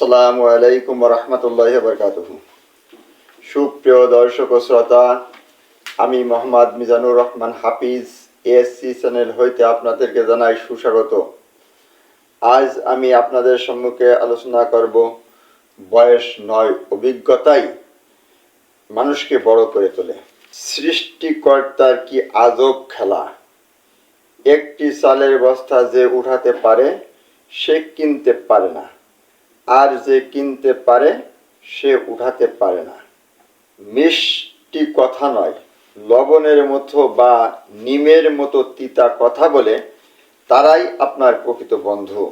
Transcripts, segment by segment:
আসসালামু আলাইকুম ওয়া রাহমাতুল্লাহি ওয়া বারাকাতুহু। সুপ্রিয় দর্শক ও শ্রোতা, আমি মোহাম্মদ মিজানুর রহমান হাফিজ এএসসি চ্যানেল হইতে আপনাদেরকে জানাই সুস্বাগত। আজ আমি আপনাদের সম্মুখে আলোচনা করব বয়স নয়, অভিজ্ঞতাই মানুষকে বড় করে তোলে। সৃষ্টিকর্তার কি আজব খেলা! একটি চালের বস্তা যে উঠাতে পারে সে কিনতে পারে না, আর যে কিনতে পারে সে উঠাতে পারে না। মিষ্টি কথা নয়, লবণের মতো বা নিমের মতো তিতা কথা বলে তারাই আপনার প্রকৃত বন্ধু।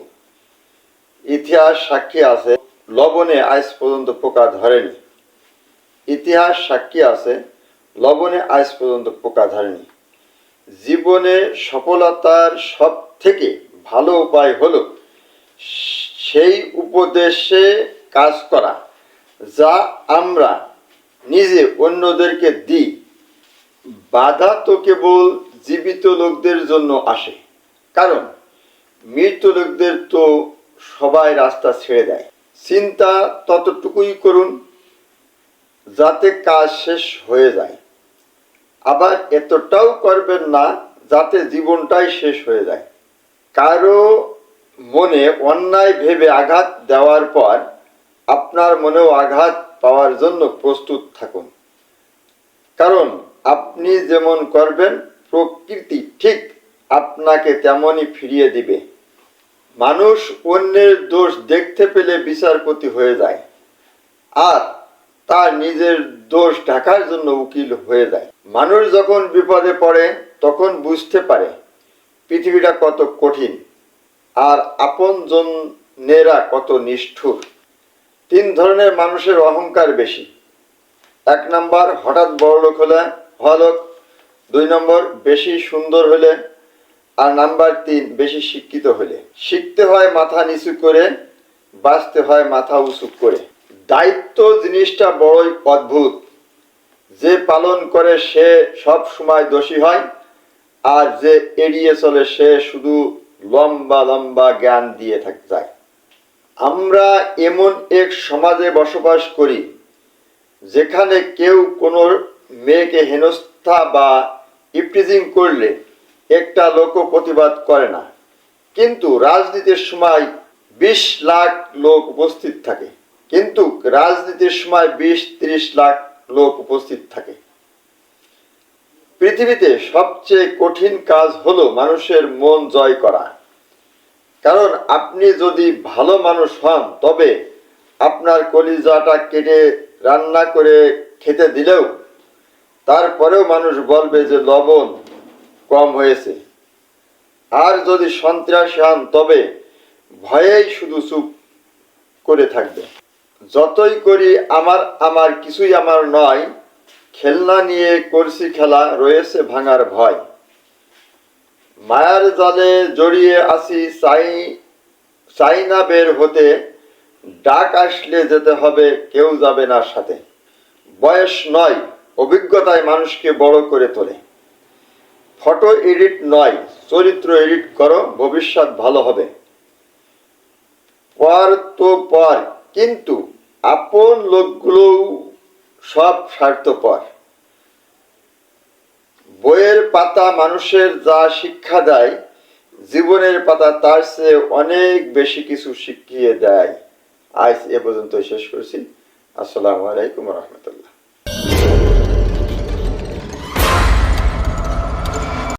ইতিহাস সাক্ষী আছে, লবণে আজ পর্যন্ত পোকা ধরেনি। ইতিহাস সাক্ষী আছে, লবণে আজ পর্যন্ত পোকা ধরেনি। জীবনে সফলতার সব থেকে ভালো উপায় হলো সেই উপদেশে কাজ করা যা আমরা নিজে অন্যদেরকে দিই। বাধা তো কেবল জীবিত লোকদের জন্য আসে, কারণ মৃত লোকদের তো সবাই রাস্তা ছেড়ে দেয়। চিন্তা ততটুকুই করুন যাতে কাজ শেষ হয়ে যায়, আবার এতটাও করবেন না যাতে জীবনটাই শেষ হয়ে যায়। কারো মনে অন্যায় ভেবে আঘাত দেওয়ার পর আপনার মনেও আঘাত পাওয়ার জন্য প্রস্তুত থাকুন, কারণ আপনি যেমন করবেন প্রকৃতি ঠিক আপনাকে তেমনই ফিরিয়ে দিবে। মানুষ অন্যের দোষ দেখতে পেলে বিচারপতি হয়ে যায়, আর তার নিজের দোষ ঢাকার জন্য উকিল হয়ে যায়। মানুষ যখন বিপদে পড়ে তখন বুঝতে পারে পৃথিবীটা কত কঠিন আর আপনজনেরা কত নিষ্ঠুর। 3 ধরনের মানুষের অহংকার বেশি। 1 নম্বর, হঠাৎ বড়লোক হলে হলোক। 2 নম্বর, বেশি সুন্দর হলে। আর নাম্বার 3, বেশি শিক্ষিত হলে। শিখতে হয় মাথা নিচু করে, বাঁচতে হয় মাথা উঁচু করে। দায়িত্ব জিনিসটা বড়ই অদ্ভুত। যে পালন করে সে সব সময় দোষী হয়, আর যে এড়িয়ে চলে সে শুধু লম্বা লম্বা জ্ঞান দিয়ে যায়। আমরা এমন এক সমাজে বসবাস করি যেখানে কেউ কোনো মেয়েকে হেনস্থা বা ইপটিজিং করলে একটা লোকও প্রতিবাদ করে না, কিন্তু রাজনীতির সময় 20 লাখ লোক উপস্থিত থাকে। কিন্তু রাজনীতির সময় 20-30 লাখ লোক উপস্থিত থাকে। পৃথিবীতে সবচেয়ে কঠিন কাজ হলো মানুষের মন জয় করা। কারণ আপনি যদি ভালো মানুষ হন তবে আপনার কলিজাটা কেটে রান্না করে খেতে দিলেও তারপরেও মানুষ বলবে যে লবণ কম হয়েছে। আর যদি সন্ত্রাসী হন তবে ভয়েই শুধু চুপ করে থাকবে। যতই করি আমার কিছুই আমার নয়, খেলনা নিয়ে করছি খেলা, রয়েছে ভাঙার ভয়। মায়ার জালে জড়িয়ে আছি, চাই না বের হতে, ডাক আসলে যেতে হবে, কেউ যাবে না সাথে। বয়স নয়, অভিজ্ঞতায় মানুষকে বড় করে তোলে। ফটো এডিট নয়, চরিত্র এডিট করো, ভবিষ্যৎ ভালো হবে। পর তো পর, কিন্তু আপন লোকগুলো সব স্বার্থপর। বইয়ের পাতা মানুষের যা শিক্ষা দেয়, জীবনের পাতা তার চেয়ে অনেক বেশি কিছু শিখিয়ে দেয়। আজ এ পর্যন্ত শেষ করছি। আসসালামু আলাইকুম ওয়া রাহমাতুল্লাহ।